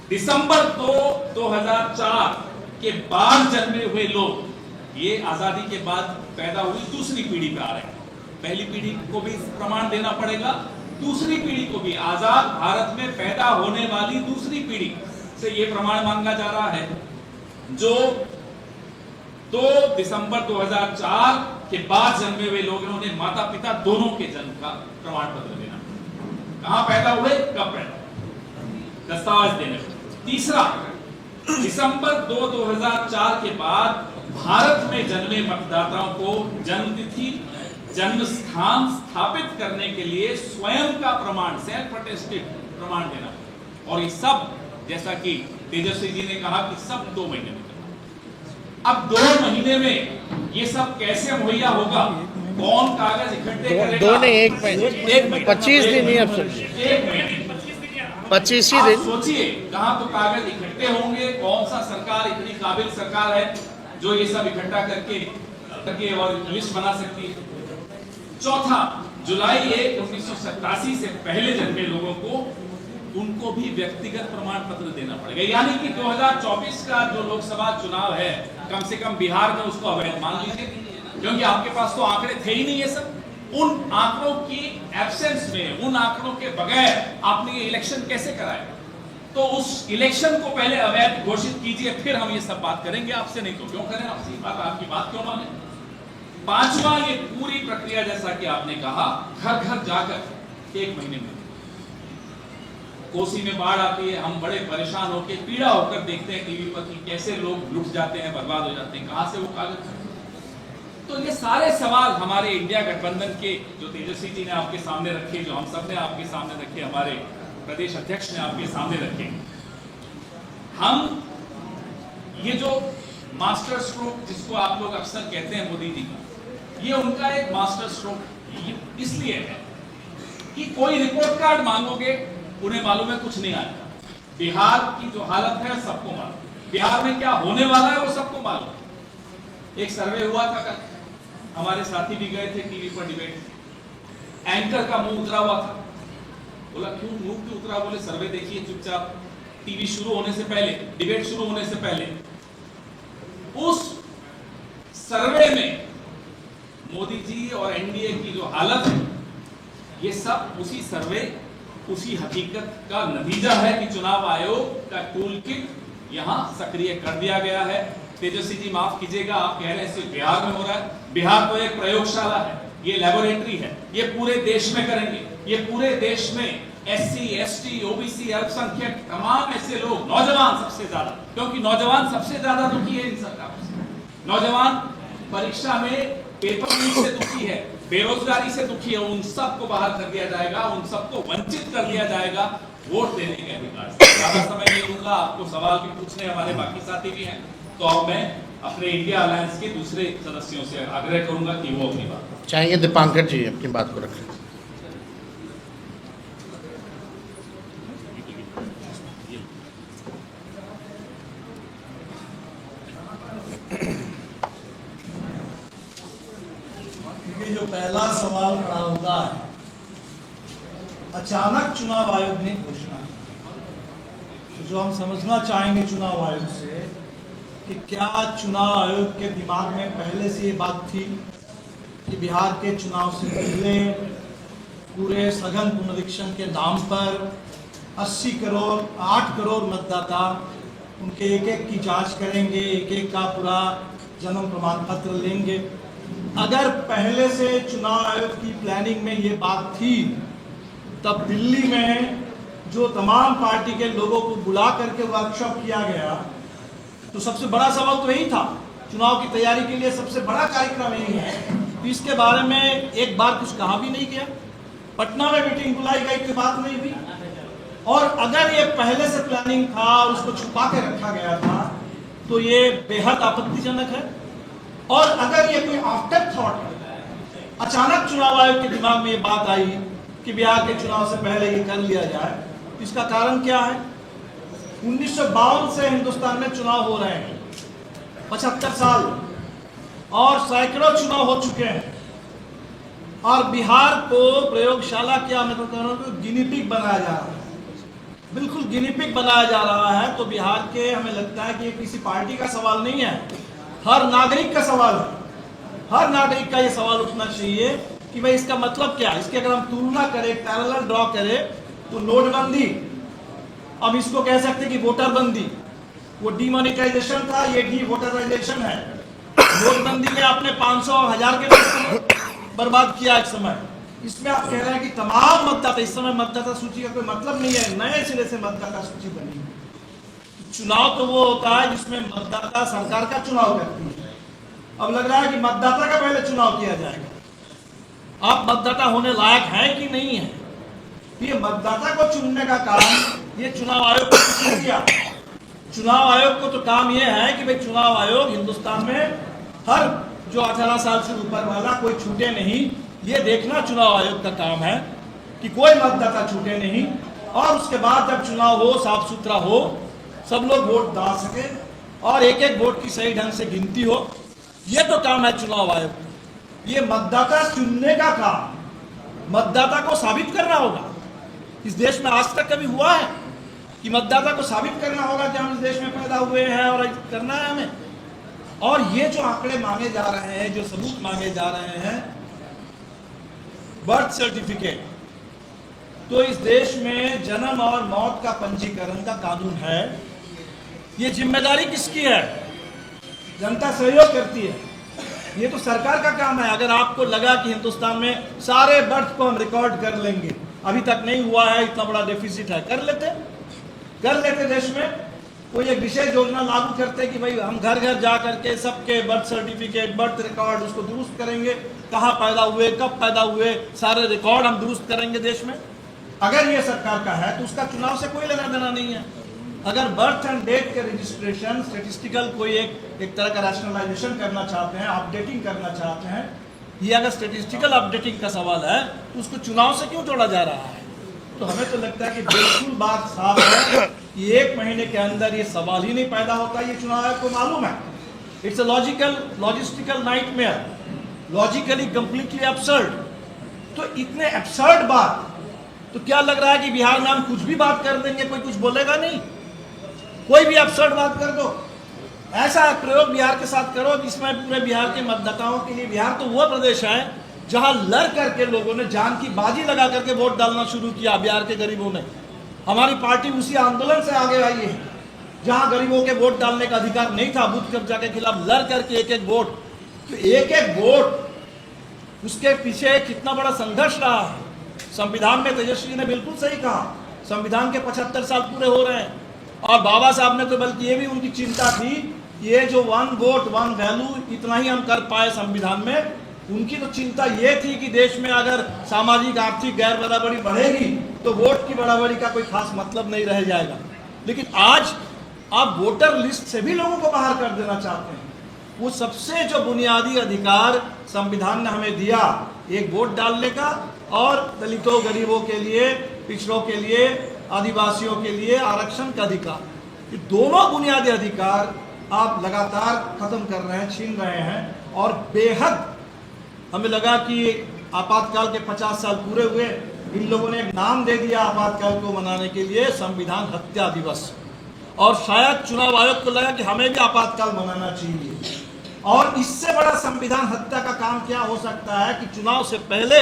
दिसंबर 2, 2004 के बाद जन्मे हुए लोग, ये आजादी के बाद पैदा हुई दूसरी पीढ़ी पे आ रहे हैं। पहली पीढ़ी को भी प्रमाण देना पड़ेगा, दूसरी पीढ़ी को भी। आजाद भारत में पैदा होने वाली दूसरी पीढ़ी से ये प्रमाण मांगा जा रहा है। जो 2 दिसंबर 2004 के बाद जन्मे हुए लोग हैं, उन्हें माता पिता दोनों के जन्म का प्रमाण पत्र देना, कहां पैदा हुए, कब पैदा, दस्तावेज देने। तीसरा, दिसंबर 2, 2004 के बाद भारत में जन्मे मतदाताओं को जन्मतिथि, जन्म स्थान स्थापित करने के लिए स्वयं का प्रमाण, सेल्फ अटेस्टेड प्रमाण देना। और ये सब, जैसा कि तेजस्वी जी ने कहा कि सब 2 महीने में। अब 2 महीने में ये सब कैसे मुहैया होगा? कौन कागज इकट्ठे करेगा?
2 नहीं, 1 महीने, 25 दिन ही। अब
1 महीने
25 ही दिन।
सोचिए कहां तो कागज इकट्ठे होंगे। कौन सा सरकार इतनी काबिल सरकार है जो ये सब इकट्ठा करके और लिस्ट बना सकती है? चौथा, जुलाई 1, 1987 से पहले जन्मे लोगों को, उनको भी व्यक्तिगत प्रमाण पत्र देना पड़ेगा। यानी कि 2024 का जो लोकसभा चुनाव है, कम से कम बिहार में उसको अवैध मान लीजिए, क्योंकि आपके पास तो आंकड़े थे ही नहीं। ये सब उन आंकड़ों की एब्सेंस में, उन आंकड़ों के बगैर आपने ये इलेक्शन कैसे कराया? तो उस इलेक्शन को पहले अवैध घोषित कीजिए, फिर हम ये सब बात करेंगे आपसे। नहीं तो क्यों करें आपसे बात, आपकी बात क्यों माने? 5वां, ये पूरी प्रक्रिया जैसा कि आपने कहा, घर घर जाकर 1 महीने में। कोसी में बाढ़ आती है, हम बड़े परेशान होकर, पीड़ा होकर देखते हैं टीवी पर कि कैसे लोग लुट जाते हैं, बर्बाद हो जाते हैं, कहां से वो कागज। तो ये सारे सवाल हमारे इंडिया गठबंधन के, जो तेजस्वी जी ने आपके सामने रखे, जो हम सब ने आपके सामने रखे, हमारे प्रदेश अध्यक्ष ने आपके सामने रखे। हम ये जो मास्टर स्ट्रोक जिसको आप लोग अक्सर कहते हैं मोदी जी का, ये उनका एक मास्टर स्ट्रोक इसलिए है कि कोई रिपोर्ट कार्ड मांगोगे, उन्हें मालूम है कुछ नहीं आएगा। बिहार की जो हालत है सबको मालूम, बिहार में क्या होने वाला है वो सबको मालूम है। एक सर्वे हुआ था कल, हमारे साथी भी गए थे टीवी पर डिबेट, एंकर का मुंह उतरा हुआ था। बोला क्यों मुंह क्यों उतरा? बोले सर्वे देखिए चुपचाप, टीवी शुरू होने से पहले, डिबेट शुरू होने से पहले उस सर्वे में मोदी जी और एनडीए की जो हालत है, ये सब उसी सर्वे, उसी हकीकत का नतीजा है कि चुनाव आयोग का टूल किट यहां सक्रिय कर दिया गया है। तेजस्वी जी माफ कीजिएगा, आप कह रहे हैं सिर्फ बिहार में हो रहा है। बिहार तो एक प्रयोगशाला है, ये लैबोरेटरी है, ये पूरे देश में करेंगे। ये पूरे देश में एससी, एसटी, ओबीसी, अल्पसंख्यक, तमाम ऐसे लोग, नौजवान सबसे ज्यादा, क्योंकि नौजवान सबसे ज्यादा दुखी है इन सरकारों से। नौजवान परीक्षा में पेपर लीक से दुखी है, बेरोजगारी से दुखी है, उन सबको बाहर कर दिया जाएगा, उन सबको वंचित कर दिया जाएगा वोट देने के अधिकार से। ज्यादा समय नहीं दूंगा, आपको सवाल भी पूछने हमारे बाकी साथी भी हैं, तो अब मैं अपने इंडिया अलायंस के दूसरे सदस्यों से आग्रह करूंगा कि वो अपनी बात
चाहेंगे दीपांकर जी अपनी बात को रखें।
ये जो पहला सवाल खड़ा होता है, अचानक चुनाव आयोग ने घोषणा की, तो जो हम समझना चाहेंगे चुनाव आयोग से कि क्या चुनाव आयोग के दिमाग में पहले से ये बात थी कि बिहार के चुनाव से पहले पूरे सघन पुनरीक्षण के नाम पर 80 करोड़ 8 करोड़ मतदाता, उनके एक एक की जांच करेंगे, एक एक का पूरा जन्म प्रमाण पत्र लेंगे। अगर पहले से चुनाव आयोग की प्लानिंग में ये बात थी, तब दिल्ली में जो तमाम पार्टी के लोगों को बुला करके वर्कशॉप किया गया, तो सबसे बड़ा सवाल तो यही था, चुनाव की तैयारी के लिए सबसे बड़ा कार्यक्रम यही है। तो इसके बारे में एक बार कुछ कहा भी नहीं गया, पटना में मीटिंग बुलाई गई, कोई बात नहीं हुई। और अगर ये पहले से प्लानिंग था और उसको छुपा के रखा गया था, तो ये बेहद आपत्तिजनक है। और अगर ये कोई आफ्टर थॉट है, अचानक चुनाव आयोग के दिमाग में ये बात आई कि बिहार के चुनाव से पहले ये कर लिया जाए, तो इसका कारण क्या है? 1952 से हिंदुस्तान में चुनाव हो रहे हैं, 75 साल, और सैकड़ों चुनाव हो चुके हैं, और बिहार को प्रयोगशाला, क्या मैं तो कह रहा हूँ, गिनी पिग बनाया जा रहा है, बिल्कुल गिनी पिग बनाया जा रहा है। तो बिहार के, हमें लगता है कि ये किसी पार्टी का सवाल नहीं है, हर नागरिक का सवाल है। हर नागरिक का ये सवाल उठना चाहिए कि भाई इसका मतलब क्या है। इसकी अगर हम तुलना करें, पैरेलल ड्रॉ करें, तो नोटबंदी, अब इसको कह सकते हैं कि वोटर बंदी, वो डीमोनेटाइजेशन था, ये डी वोटराइजेशन है। नोटबंदी में आपने 500 और 1000 के नोट बर्बाद किया एक समय। इसमें आप कह रहे हैं कि तमाम मतदाता, इस समय मतदाता सूची का कोई मतलब नहीं है, नए सिरे से मतदाता सूची बनी। चुनाव तो वो होता है जिसमें मतदाता सरकार का चुनाव करती है। अब लग रहा है कि मतदाता का पहले चुनाव किया जाएगा। आप मतदाता होने लायक है कि नहीं है, ये मतदाता को चुनने का काम ये चुनाव आयोग को किसने किया? चुनाव आयोग को तो काम ये है कि भाई चुनाव आयोग हिंदुस्तान में हर जो 18 साल से ऊपर वाला कोई छूटे नहीं, ये देखना चुनाव आयोग का काम है कि कोई मतदाता छूटे नहीं। और उसके बाद जब चुनाव हो, साफ सुथरा हो, सब लोग वोट डाल सके और एक एक वोट की सही ढंग से गिनती हो, ये तो काम है चुनाव आयोग का। ये मतदाता चुनने का काम मतदाता को साबित करना होगा। इस देश में आज तक कभी हुआ है कि मतदाता को साबित करना होगा कि हम इस देश में पैदा हुए हैं और करना है हमें? और ये जो आंकड़े मांगे जा रहे हैं, जो सबूत मांगे जा रहे हैं, बर्थ सर्टिफिकेट, तो इस देश में जन्म और मौत का पंजीकरण का कानून है। ये जिम्मेदारी किसकी है? जनता सहयोग करती है, ये तो सरकार का काम है। अगर आपको लगा कि हिंदुस्तान में सारे बर्थ को हम रिकॉर्ड कर लेंगे, अभी तक नहीं हुआ है, इतना बड़ा डेफिसिट है, कर लेते देश में कोई एक विशेष योजना लागू करते कि भाई हम घर घर जा करके सबके बर्थ सर्टिफिकेट, बर्थ रिकॉर्ड उसको दुरुस्त करेंगे, कहाँ पैदा हुए, कब पैदा हुए, सारे रिकॉर्ड हम दुरुस्त करेंगे देश में। अगर ये सरकार का है तो उसका चुनाव से कोई लेना देना नहीं है। अगर बर्थ एंड डेट के रजिस्ट्रेशन, स्टेटिस्टिकल कोई एक तरह का रैशनलाइजेशन करना चाहते हैं, अपडेटिंग करना चाहते हैं, ये अगर स्टेटिस्टिकल अपडेटिंग का सवाल है तो उसको चुनाव से क्यों जोड़ा जा रहा है? तो हमें तो लगता है कि बिल्कुल बात साफ है कि 1 महीने के अंदर ये सवाल ही नहीं पैदा होता, ये चुनाव आयोग को मालूम है। It's a logistical nightmare, logically completely absurd. तो इतने एब्सर्ड बात, तो क्या लग रहा है कि बिहार में हम कुछ भी बात कर देंगे, कोई कुछ बोलेगा नहीं? कोई भी एब्सर्ड बात कर दो, ऐसा प्रयोग बिहार के साथ करो जिसमें पूरे बिहार के मतदाताओं के लिए, बिहार तो वह प्रदेश है जहां लड़ करके लोगों ने जान की बाजी लगा करके वोट डालना शुरू किया। बिहार के गरीबों ने, हमारी पार्टी उसी आंदोलन से आगे आई है जहां गरीबों के वोट डालने का अधिकार नहीं था। बूथ कब्जा के खिलाफ लड़ करके एक एक वोट, तो एक एक वोट, उसके पीछे कितना बड़ा संघर्ष रहा है। संविधान में तेजस्वी ने बिल्कुल सही कहा, संविधान के 75 साल पूरे हो रहे हैं, और बाबा साहब ने तो बल्कि ये भी उनकी चिंता थी कि ये जो 1 वोट 1 वैल्यू, इतना ही हम कर पाए संविधान में। उनकी तो चिंता ये थी कि देश में अगर सामाजिक आर्थिक गैर बराबरी बढ़ेगी तो वोट की बराबरी का कोई खास मतलब नहीं रह जाएगा। लेकिन आज आप वोटर लिस्ट से भी लोगों को बाहर कर देना चाहते हैं। वो सबसे जो बुनियादी अधिकार संविधान ने हमें दिया, एक वोट डालने का, और दलितों गरीबों के लिए, पिछड़ों के लिए, आदिवासियों के लिए आरक्षण का अधिकार, ये दोनों बुनियादी अधिकार आप लगातार खत्म कर रहे हैं, छीन रहे हैं। और बेहद हमें लगा कि आपातकाल के 50 साल पूरे हुए, इन लोगों ने एक नाम दे दिया आपातकाल को मनाने के लिए, संविधान हत्या दिवस। और शायद चुनाव आयोग को लगा कि हमें भी आपातकाल मनाना चाहिए। और इससे बड़ा संविधान हत्या का काम क्या हो सकता है कि चुनाव से पहले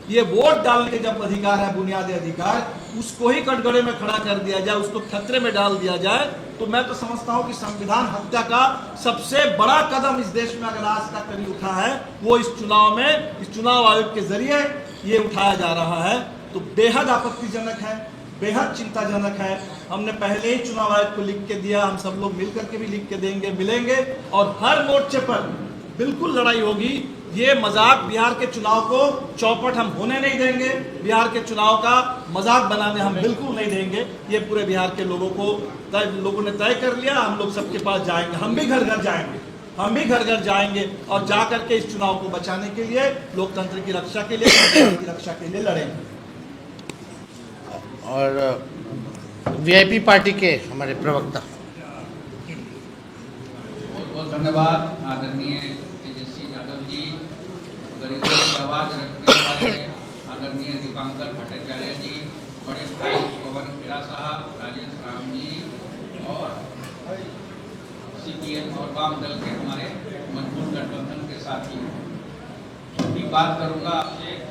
ये वोट डालने के जब अधिकार है, बुनियादी अधिकार, उसको ही कटघरे में खड़ा कर दिया जाए, उसको खतरे में डाल दिया जाए। तो मैं तो समझता हूं कि संविधान हत्या का सबसे बड़ा कदम इस देश में अगर आज तक कभी उठा है, वो इस चुनाव में, इस चुनाव आयोग के जरिए ये उठाया जा रहा है। तो बेहद आपत्तिजनक है, बेहद चिंताजनक है। हमने पहले ही चुनाव आयोग को लिख के दिया, हम सब लोग मिलकर के भी लिख के देंगे, मिलेंगे, और हर मोर्चे पर बिल्कुल लड़ाई होगी। ये मजाक, बिहार के चुनाव को चौपट हम होने नहीं देंगे, बिहार के चुनाव का मजाक बनाने हम बिल्कुल नहीं देंगे। ये पूरे बिहार के लोगों ने तय कर लिया, हम लोग सबके पास जाएंगे, हम भी घर घर जाएंगे, हम भी घर घर जाएंगे, और जा करके इस चुनाव को बचाने के लिए, लोकतंत्र की रक्षा के लिए, संविधान की रक्षा के लिए लड़ेंगे।
और वीआईपी पार्टी के हमारे प्रवक्ता।
बहुत बहुत धन्यवाद आदरणीय तेजस्वी यादव जी, गरीबों की आवाज रखने वाले आदरणीय दीपांकर भट्टाचार्य जी, बड़े भाई पवन खेड़ा साहब, राजेश राम जी, और सीपीएम और वाम दल के हमारे मजबूत गठबंधन के साथी। छोटी बात करूंगा आपसे।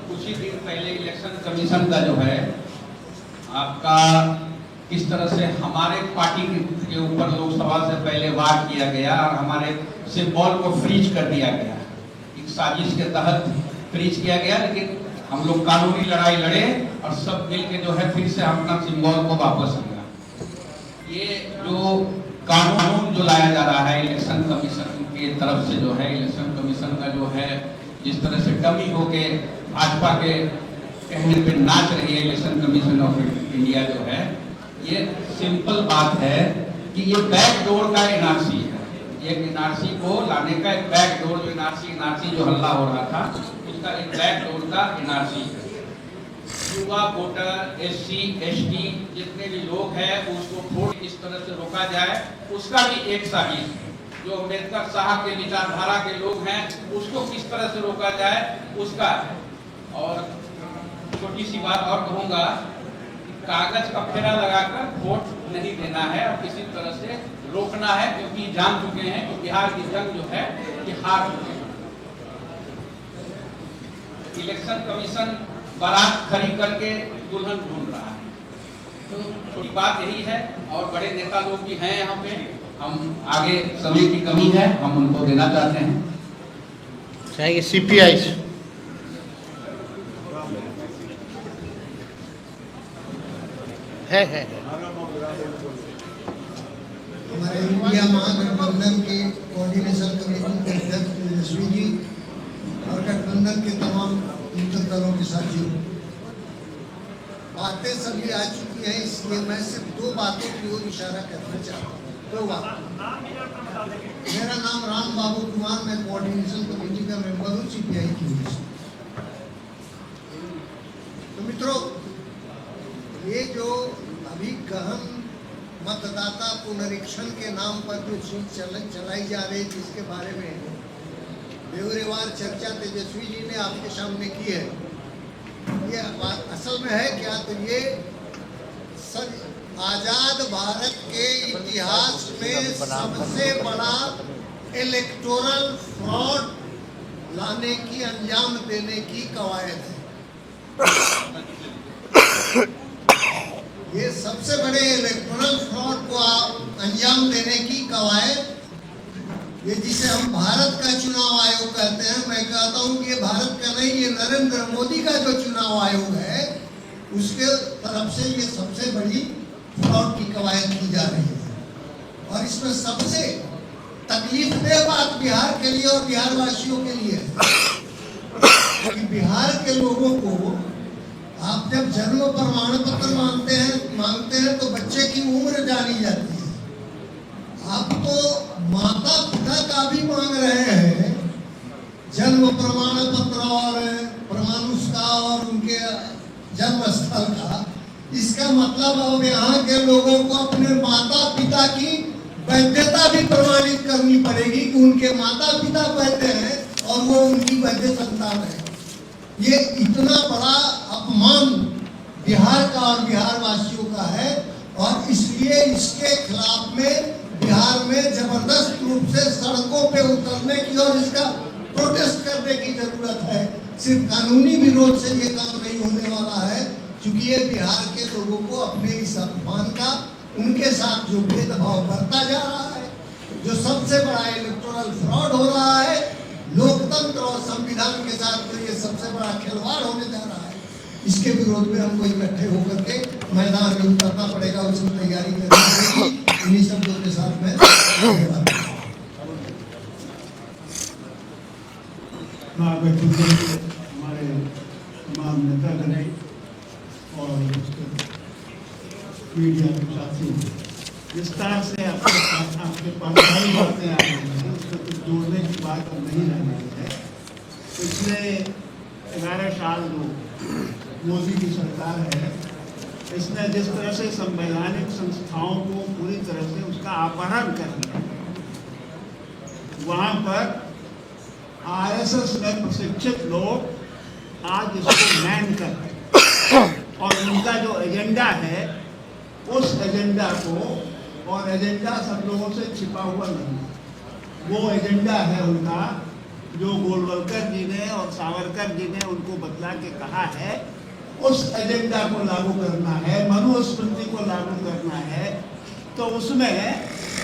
कुछ ही दिन पहले इलेक्शन कमीशन का जो है आपका किस तरह से हमारे पार्टी के ऊपर लोकसभा से पहले वार किया गया और हमारे सिंबल को फ्रीज कर दिया गया, एक साजिश के तहत फ्रीज किया गया। लेकिन हम लोग कानूनी लड़ाई लड़े और सब मिलकर जो है फिर से अपना सिंबल को वापस लिया। ये जो कानून जो लाया जा रहा है इलेक्शन कमीशन की तरफ से, जो है इलेक्शन कमीशन का जो है जिस तरह से डमी होके भाजपा के कहने पे नाच रही है इलेक्शन कमीशन ऑफ इंडिया, जो है ये सिंपल बात है कि ये बैकडोर का एनआरसी है। एक एनआरसी को लाने का एक बैकडोर, जो एनआरसी जो हल्ला हो रहा था, उसका एक बैकडोर का एनआरसी है। युवा वोटर, एससी, एसटी जितने भी लोग हैं उसको वोट इस तरह से रोका जाए, उसका भी एक साजिश है। जो अम्बेडकर साहब के विचारधारा के लोग हैं उसको किस तरह से रोका जाए, उसका है। और छोटी सी बात और कहूंगा, कागज का फेरा लगाकर वोट नहीं देना है और किसी तरह से रोकना है, क्योंकि जान चुके हैं कि बिहार की जंग जो है ये हार चुके हैं। इलेक्शन कमीशन बारात खड़ी करके दुल्हन ढूंढ रहा है। तो छोटी बात यही है, और बड़े नेता लोग भी हैं यहाँ पे, हम आगे समय की कमी है, हम उनको देना चाहते हैं।
चाहिए सीपीआई से है
हमारे इंडिया महागठबंधन के कोऑर्डिनेशन कमेटी के अध्यक्ष तेजस्वी जी और गठबंधन के तमाम मित्र दलों के साथियों, बातें सभी आ चुकी हैं, इसलिए मैं सिर्फ 2 बातों की ओर इशारा करना चाहता हूँ। 2 बात। मेरा नाम राम बाबू कुमार, मैं कोऑर्डिनेशन कमेटी का मेंबर हूँ सीपीआई की ओर से। तो मित्रों, ये जो जो अभी गहन मतदाता पुनरीक्षण के नाम पर जो चीज चलाई जा रही है, जिसके बारे में बेवरेवार चर्चा तेजस्वी जी ने आपके सामने की है, ये असल में है क्या? तो ये आजाद भारत के इतिहास में सबसे बड़ा इलेक्टोरल फ्रॉड लाने की, अंजाम देने की कवायद है। ये सबसे बड़े इलेक्टोरल फ्रॉड को अंजाम देने की कवायद, ये जिसे हम भारत का चुनाव आयोग कहते हैं, मैं कहता हूं कि ये भारत का नहीं, ये नरेंद्र मोदी का जो चुनाव आयोग है उसके तरफ से ये सबसे बड़ी फ्रॉड की कवायद की जा रही है। और इसमें सबसे तकलीफदेह बात बिहार के लिए और बिहार वासियों के लिए है कि बिहार के लोगों को आप जब जन्म प्रमाण पत्र मांगते हैं तो बच्चे की उम्र जानी जाती है। आप तो माता पिता का भी मांग रहे हैं, जन्म प्रमाण पत्र और प्रमाणुष का और उनके जन्म स्थल का। इसका मतलब अब यहाँ के लोगों को अपने माता पिता की वैधता भी प्रमाणित करनी पड़ेगी कि उनके माता पिता वैध हैं और वो उनकी वैध संतान है। ये इतना बड़ा अपमान बिहार का और बिहार वासियों का है, और इसलिए इसके खिलाफ में बिहार में जबरदस्त रूप से सड़कों पे उतरने की और इसका प्रोटेस्ट करने की जरूरत है। सिर्फ कानूनी विरोध से ये काम नहीं होने वाला है, क्योंकि ये बिहार के लोगों को अपने इस अपमान का, उनके साथ जो भेदभाव बढ़ता जा रहा है, जो सबसे बड़ा इलेक्टोरल फ्रॉड हो रहा है, लोकतंत्र और संविधान के साथ जो ये सबसे बड़ा खिलवाड़ होने जा रहा है, इसके विरोध में हमको इकट्ठे होकर के मैदान में उतरना पड़ेगा, उसकी तैयारी करनी पड़ेगी। इन्हीं शब्दों के साथ में
हमारे तमाम नेतागण और मीडिया के साथी विस्तार से आपके पास सारी बातें आ रही हैं, उसको कुछ जोड़ने की बात अब नहीं रह गई है। पिछले 11 साल जो मोदी की सरकार है, इसने जिस तरह से संवैधानिक संस्थाओं को पूरी तरह से उसका अपहरण कर दिया, वहाँ पर आरएसएस में प्रशिक्षित लोग आज इसको मैन कर रहे हैं, और उनका जो एजेंडा है उस एजेंडा को, और एजेंडा सब लोगों से छिपा हुआ नहीं, वो एजेंडा है उनका जो गोलवलकर जी ने और सावरकर जी ने उनको बतला के कहा है, उस एजेंडा को लागू करना है, मनुस्मृति को लागू करना है। तो उसमें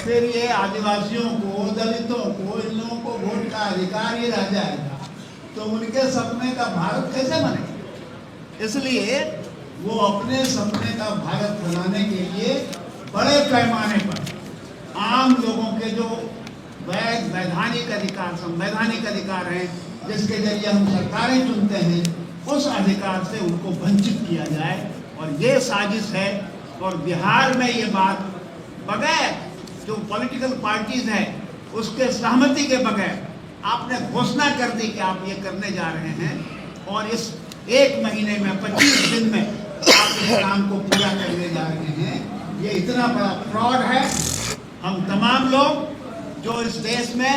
फिर ये आदिवासियों को, दलितों को, इन लोगों को वोट का अधिकार ही रह जाएगा, तो उनके सपने का भारत कैसे बनेगा? इसलिए वो अपने सपने का भारत बनाने के लिए बड़े पैमाने पर आम लोगों के जो वैधानिक अधिकार, संवैधानिक अधिकार हैं, जिसके जरिए हम सरकारें चुनते हैं, उस अधिकार से उनको वंचित किया जाए। और ये साजिश है, और बिहार में ये बात बगैर जो पॉलिटिकल पार्टीज हैं उसके सहमति के बगैर आपने घोषणा कर दी कि आप ये करने जा रहे हैं, और इस 1 महीने में 25 दिन में आप इस काम को पूरा करने जा रहे हैं। ये इतना बड़ा फ्रॉड है। हम तमाम लोग जो इस देश में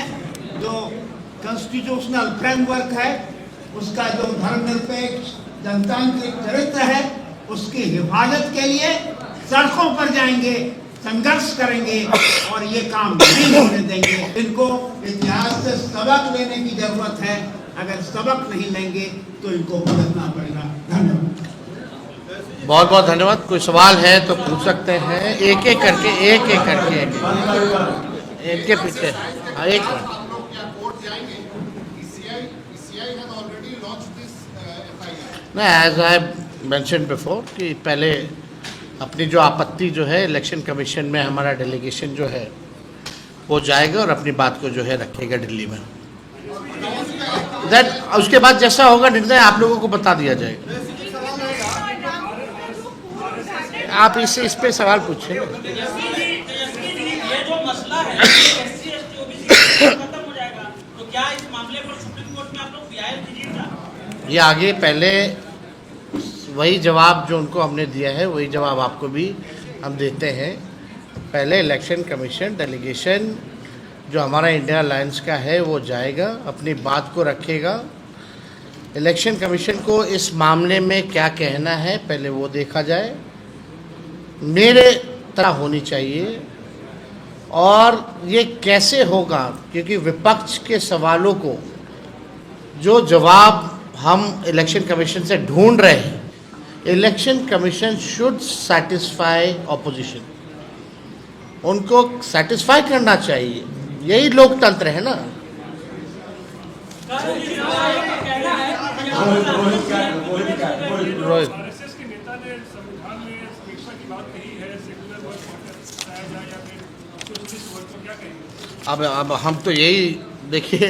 जो कॉन्स्टिट्यूशनल फ्रेमवर्क है, उसका जो धर्मनिरपेक्ष जनतांत्रिक चरित्र है, उसकी हिफाजत के लिए सड़कों पर जाएंगे, संघर्ष करेंगे, और ये काम नहीं होने देंगे। इनको इतिहास से सबक लेने की जरूरत है। अगर सबक नहीं लेंगे तो इनको बदलना पड़ेगा। धन्यवाद।
बहुत बहुत धन्यवाद। कोई सवाल है तो पूछ सकते हैं, एक एक करके इनके पीछे। एक नहीं, एज आई मेंशन बिफोर कि पहले अपनी जो आपत्ति जो है इलेक्शन कमीशन में हमारा डेलीगेशन जो है वो जाएगा और अपनी बात को जो है रखेगा दिल्ली में। दैट उसके बाद जैसा होगा निर्णय आप लोगों को बता दिया जाएगा। आप इससे इस पे सवाल पूछिए।
ये जो मसला है SC ST OBC खत्म हो जाएगा, तो क्या इस मामले पर सुप्रीम कोर्ट में आप लोग फियाल दीजिएगा?
ये आगे पहले वही जवाब जो उनको हमने दिया है वही जवाब आपको भी हम देते हैं। पहले इलेक्शन कमीशन डेलीगेशन जो हमारा इंडिया अलायंस का है वो जाएगा, अपनी बात को रखेगा। इलेक्शन कमीशन को इस मामले में क्या कहना है पहले वो देखा जाए। मेरे तरह होनी चाहिए और ये कैसे होगा, क्योंकि विपक्ष के सवालों को जो जवाब हम इलेक्शन कमीशन से ढूंढ रहे हैं, election commission should satisfy opposition, उनको सेटिस्फाई करना चाहिए। यही लोकतंत्र है ना। रोहित,
आरएसएस के नेता ने संविधान में समीक्षा की बात कही है, सेकुलर वर्ड बताया जाए या फिर सोशलिस्ट वर्ड को क्या कहेंगे?
अब हम तो यही देखिए,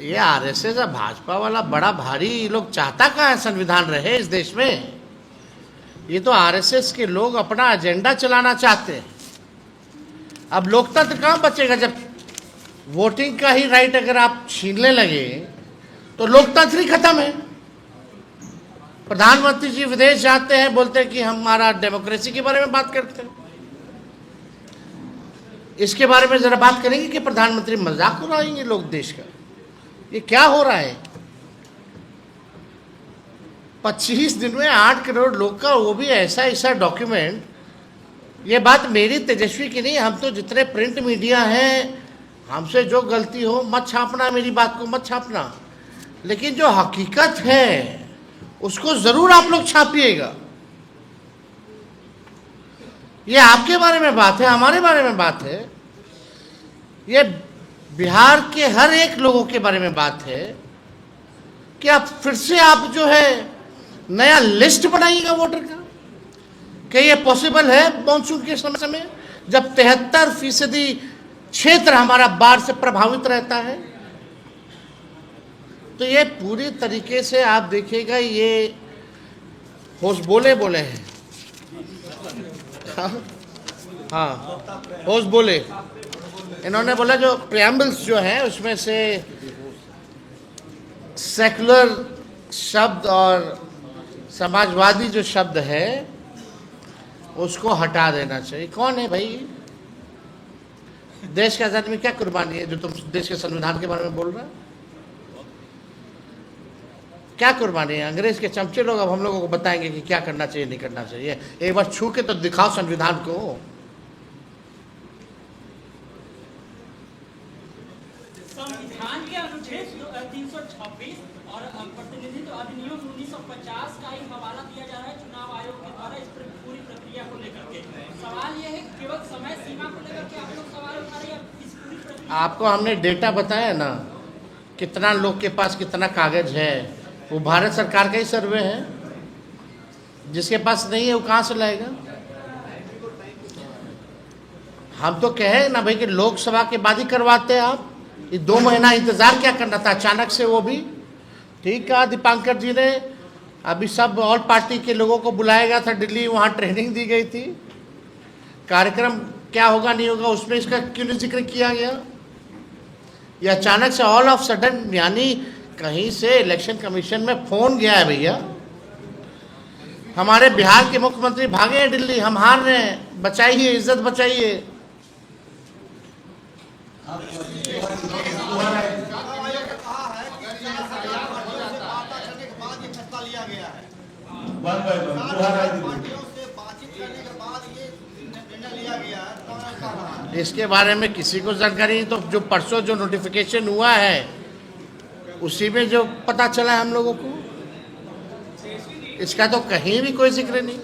ये आरएसएस और भाजपा वाला बड़ा भारी लोग चाहता कहाँ है संविधान रहे इस देश में। ये तो आरएसएस के लोग अपना एजेंडा चलाना चाहते हैं। अब लोकतंत्र कहाँ बचेगा जब वोटिंग का ही राइट अगर आप छीनने लगे तो लोकतंत्र ही खत्म है। प्रधानमंत्री जी विदेश जाते हैं, बोलते हैं कि हमारा डेमोक्रेसी के बारे में बात करते हैं। इसके बारे में जरा बात करेंगे कि प्रधानमंत्री मजाक उड़ाएंगे लोग देश का। ये क्या हो रहा है? 25 दिन में 8 करोड़ लोग का, वो भी ऐसा ऐसा डॉक्यूमेंट। ये बात मेरी तेजस्वी की नहीं, हम तो जितने प्रिंट मीडिया हैं, हमसे जो गलती हो मत छापना, मेरी बात को मत छापना, लेकिन जो हकीकत है उसको जरूर आप लोग छापिएगा। ये आपके बारे में बात है, हमारे बारे में बात है, ये बिहार के हर एक लोगों के बारे में बात है कि आप फिर से आप जो है नया लिस्ट बनाइएगा वोटर का। क्या ये पॉसिबल है मॉनसून के समय में, जब 73% क्षेत्र हमारा बाढ़ से प्रभावित रहता है? तो ये पूरी तरीके से आप देखिएगा, ये होश बोले हैं। हाँ, होश बोले। इन्होंने बोला जो प्रियम्बल्स जो हैं उसमें से सेकुलर शब्द और समाजवादी जो शब्द है उसको हटा देना चाहिए। कौन है भाई? देश के आजादी में क्या कुर्बानी है जो तुम देश के संविधान के बारे में बोल रहे हो? क्या कुर्बानी है? अंग्रेज के चमचे लोग अब हम लोगों को बताएंगे कि क्या करना चाहिए नहीं करना चाहिए। एक बार छू के तो दिखाओ संविधान को।
संविधान के अनुच्छेद 326 और प्रतिनिधित्व अधिनियम 1950 का ही हवाला दिया जा रहा है चुनाव आयोग के द्वारा इस पूरी प्रक्रिया को लेकर के। सवाल यह है केवल समय सीमा को लेकर के आप लोग सवाल उठा रहे हैं इस पूरी प्रक्रिया।
आपको हमने डेटा बताया ना, कितना लोग के पास कितना कागज है, वो भारत सरकार का ही सर्वे है। जिसके पास नहीं है वो कहाँ से लाएगा? हम तो कहे ना भाई कि लोकसभा के बाद ही करवाते हैं आप। ये 2 महीना इंतजार क्या करना था अचानक से? वो भी ठीक कहा दीपांकर जी ने। अभी सब ऑल पार्टी के लोगों को बुलाया गया था दिल्ली, वहाँ ट्रेनिंग दी गई थी। कार्यक्रम क्या होगा नहीं होगा उसमें इसका क्यों नहीं जिक्र किया गया? ये अचानक से ऑल ऑफ सडन, यानी कहीं से इलेक्शन कमीशन में फोन गया है भैया। हमारे बिहार के मुख्यमंत्री भागे हैं दिल्ली, हम हार रहे हैं, बचाइए, इज्जत बचाइए। इसके बारे में किसी को जानकारी नहीं। तो जो परसों जो नोटिफिकेशन हुआ है उसी में जो पता चला है हम लोगों को, इसका तो कहीं भी कोई जिक्र नहीं।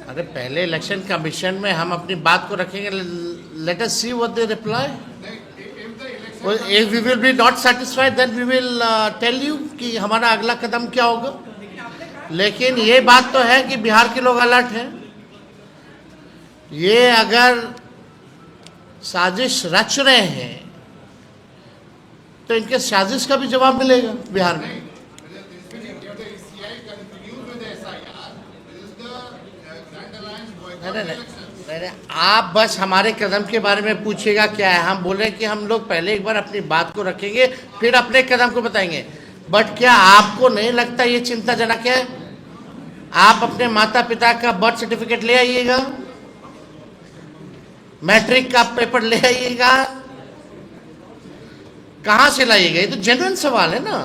अरे पहले इलेक्शन कमीशन में हम अपनी बात को रखेंगे। Let us see what they reply. If we will be not satisfied, then we will tell you कि हमारा अगला कदम क्या होगा। लेकिन ये बात तो है कि बिहार के लोग अलर्ट हैं। ये अगर साजिश रच रहे हैं तो इनके साजिश का भी जवाब मिलेगा बिहार में। नहीं, आप बस हमारे कदम के बारे में पूछिएगा क्या है, हम बोले कि हम लोग पहले एक बार अपनी बात को रखेंगे फिर अपने कदम को बताएंगे। बट क्या आपको नहीं लगता ये चिंताजनक है? आप अपने माता पिता का बर्थ सर्टिफिकेट ले आइएगा, मैट्रिक का पेपर ले आइएगा, कहां से लाइएगा? ये तो जेन्युइन सवाल है ना।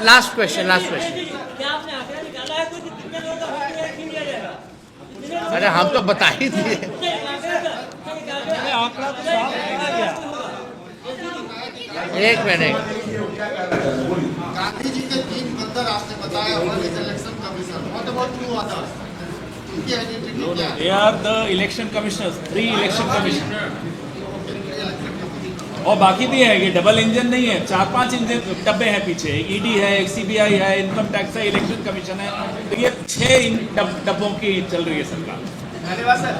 लास्ट क्वेश्चन अरे हम तो बता ही दिए। एक मिनट,
गांधी जी के 3 मंत्र आपने बताया one is election commission, what about 2 others? उनकी आइडेंटिटी क्या है?
They are the election commissioners, 3 election commissioners। और बाकी भी है, ये डबल इंजन नहीं है, 4-5 इंजन डब्बे हैं पीछे, एक ईडी है, एक सीबीआई है, इनकम टैक्स है, इलेक्शन कमीशन है, तो ये 6 डब्बों की चल रही है सरकार। धन्यवाद सर।